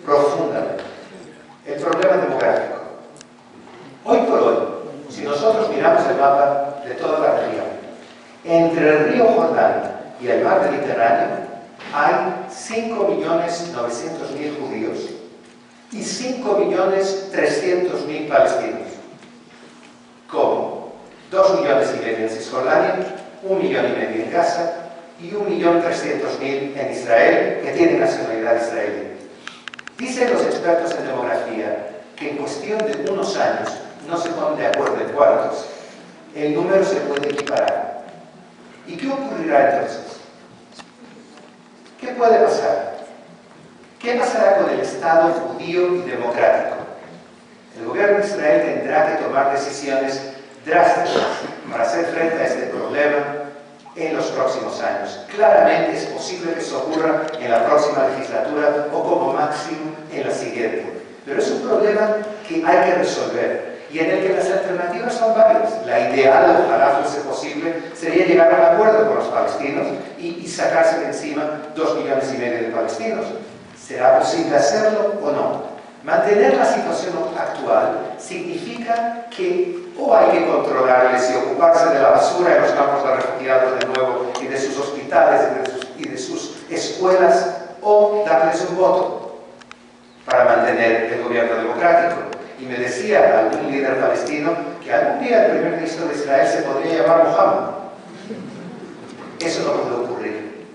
profundamente. El problema demográfico. Hoy por hoy, si nosotros miramos el mapa de toda la región, entre el río Jordán y el mar Mediterráneo hay 5.900.000 judíos y 5.300.000 palestinos. ¿Cómo? 2,5 millones en Cisjordania, 1,5 millones en Gaza y 1.300.000 en Israel, que tienen nacionalidad israelí. Dicen los expertos en demografía que en cuestión de unos años, no se ponen de acuerdo en cuántos, el número se puede equiparar. ¿Y qué ocurrirá entonces? ¿Qué puede pasar? ¿Qué pasará con el Estado judío y democrático? El gobierno de Israel tendrá que tomar decisiones drásticas para hacer frente a este problema en los próximos años. Claramente es posible que eso ocurra en la próxima legislatura o como máximo en la siguiente. Pero es un problema que hay que resolver y en el que las alternativas son varias. La ideal, ojalá fuese posible, sería llegar a un acuerdo con los palestinos y sacarse de encima 2,5 millones de palestinos. ¿Será posible hacerlo o no? Mantener la situación actual significa que o hay que controlarles y ocuparse de la basura en los campos de refugiados de nuevo y de sus hospitales y de sus escuelas, o darles un voto para mantener el gobierno democrático. Y me decía algún líder palestino que algún día el primer ministro de Israel se podría llamar Mohammed. Eso no puede ocurrir.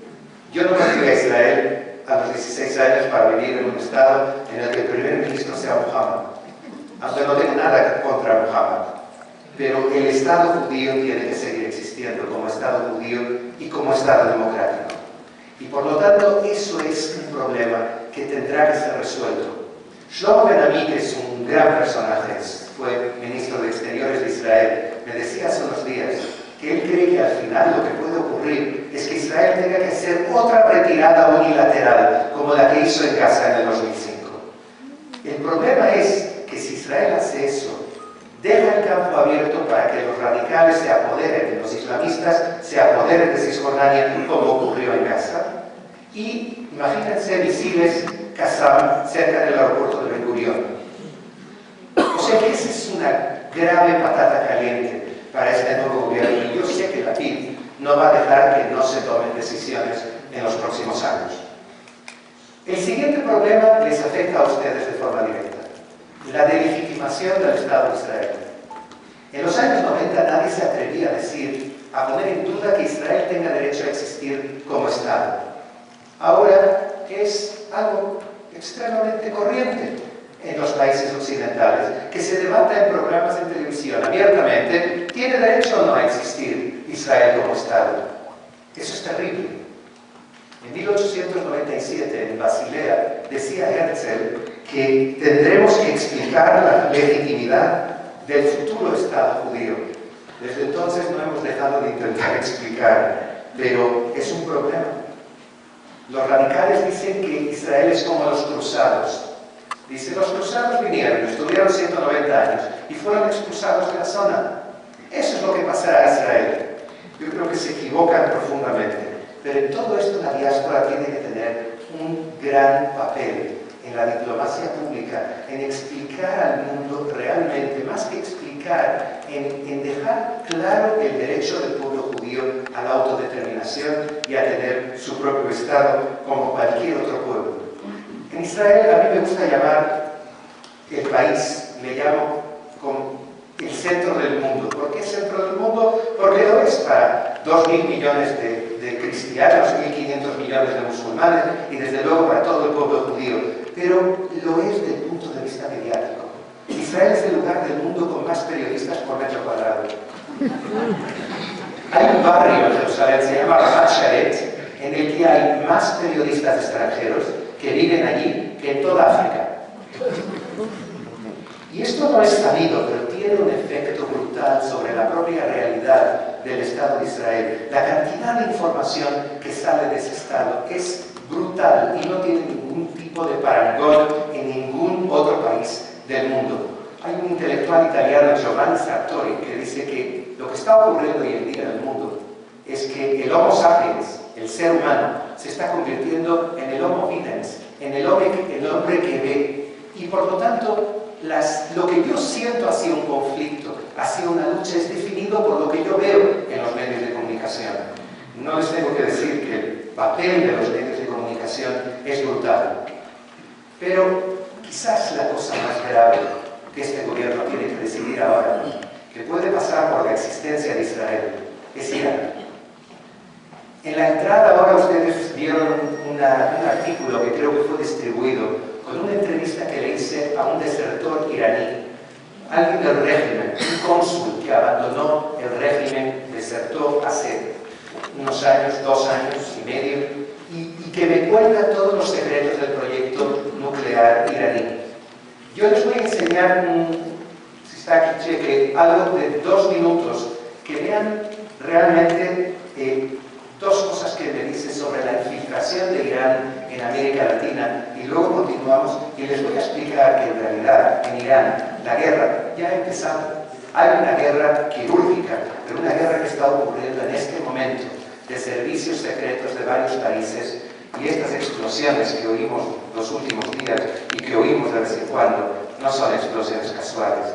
Yo no me fui a Israel a los 16 años para vivir en un estado en el que el primer ministro sea Mohammed. Aunque no tengo nada contra Mohammed. Pero el Estado judío tiene que seguir existiendo como Estado judío y como Estado democrático. Y por lo tanto, eso es un problema que tendrá que ser resuelto. Shlomo Ben-Ami, que es un gran personaje, fue ministro de Exteriores de Israel, me decía hace unos días que él cree que al final lo que puede ocurrir es que Israel tenga que hacer otra retirada unilateral, como la que hizo en Gaza en el 2005. El problema es que si Israel hace eso, deja el campo abierto para que los radicales se apoderen, los islamistas se apoderen de Cisjordania, como ocurrió en Gaza. Y imagínense misiles Qassam cerca del aeropuerto de Ben Gurion. O sea que esa es una grave patata caliente para este nuevo gobierno. Y yo sé que la PID no va a dejar que no se tomen decisiones en los próximos años. El siguiente problema les afecta a ustedes de forma directa. La delegitimación del Estado de Israel. En los años 90 nadie se atrevía a poner en duda que Israel tenga derecho a existir como Estado. Ahora es algo extremadamente corriente en los países occidentales, que se debata en programas de televisión abiertamente, ¿tiene derecho o no a existir Israel como Estado? Eso es terrible. En 1897, en Basilea, decía Herzl que tendremos que explicar la legitimidad del futuro Estado judío. Desde entonces no hemos dejado de intentar explicar, pero es un problema. Los radicales dicen que Israel es como los cruzados. Dicen, los cruzados vinieron, estuvieron 190 años y fueron expulsados de la zona. Eso es lo que pasará a Israel. Yo creo que se equivocan profundamente. Pero en todo esto la diáspora tiene que tener un gran papel en la diplomacia pública, en explicar al mundo realmente, más que explicar, en dejar claro el derecho del pueblo judío a la autodeterminación y a tener su propio Estado como cualquier otro pueblo. En Israel a mí me gusta llamar el país, le llamo como el centro del mundo. ¿Por qué centro del mundo? Porque lo es para 2.000 millones de cristianos, 1.500 millones de musulmanes y desde luego para todo el pueblo judío. Pero lo es desde el punto de vista mediático. Israel es el lugar del mundo con más periodistas por metro cuadrado. Hay un barrio en Jerusalén, se llama Ramat Sharet, en el que hay más periodistas extranjeros que viven allí que en toda África. Y esto no es sabido, pero tiene un efecto brutal sobre la propia realidad del Estado de Israel. La cantidad de información que sale de ese Estado es brutal y no tiene ningún tipo de parangón en ningún otro país del mundo. Hay un intelectual italiano, Giovanni Sartori, que dice que lo que está ocurriendo hoy en día en el mundo es que el Homo sapiens, el ser humano, se está convirtiendo en el Homo videns, en el hombre que ve. Y por lo tanto, lo que yo siento hacia un conflicto, hacia una lucha, es definido por lo que yo veo en los medios de comunicación. No les tengo que decir que el papel de los medios de comunicación es brutal. Pero quizás la cosa más grave que este gobierno tiene que decidir ahora, que puede pasar por la existencia de Israel, es Irán. En la entrada ahora ustedes vieron un artículo que creo que fue distribuido con una entrevista que le hice a un desertor iraní, alguien del régimen, un cónsul que abandonó el régimen, desertó hace unos años, 2 años y medio, y que me cuenta todos los secretos del proyecto nuclear iraní. Yo les voy a enseñar si está aquí, cheque, algo de 2 minutos, que vean realmente 2 cosas que me dice sobre la infiltración de Irán en América Latina, y luego continuamos y les voy a explicar que en realidad en Irán la guerra ya ha empezado. Hay una guerra quirúrgica, pero una guerra que está ocurriendo en este momento de servicios secretos de varios países, y estas explosiones que oímos los últimos días y que oímos de vez en cuando no son explosiones casuales.